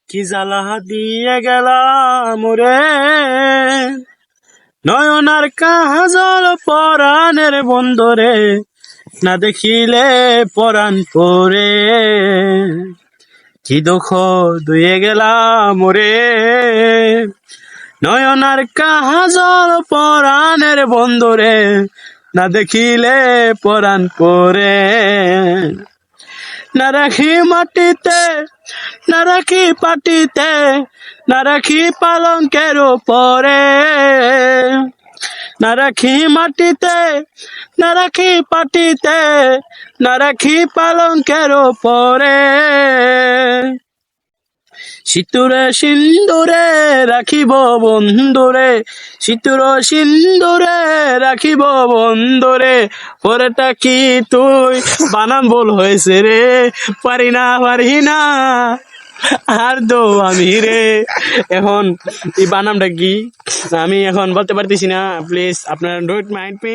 কি জ্বালা দিয়ে গেলাম রে, নয়নার কাজল পরাণের বন্দরে, না দেখিলে পরাণ পরে। কি দুঃখ দুয়ে গেলাম রে, নয়নার কাজল পরাণের বন্দরে, না দেখিলে পরাণ পরে। না রাখি মাটিতে, না রাখি পাটিতে, না রাখি পালঙ্কের উপরে, না রাখি মাটিতে, না রাখি পাটিতে, না রাখি পালঙ্কের উপরে। সিঁতুরে সিন্দুরে রাখিব বন্ধুরে, সিঁতুর সিন্দুরে রাখিব বন্ধুরে। পরেটা কি তুই বানাম ভুল হয়েছে রে, পারি না আর দো আমি রে। এখন এই বানামটা কি আমি এখন বলতে পারতেছি না, প্লিজ আপনারা ডোন্ট মাইন্ড মি।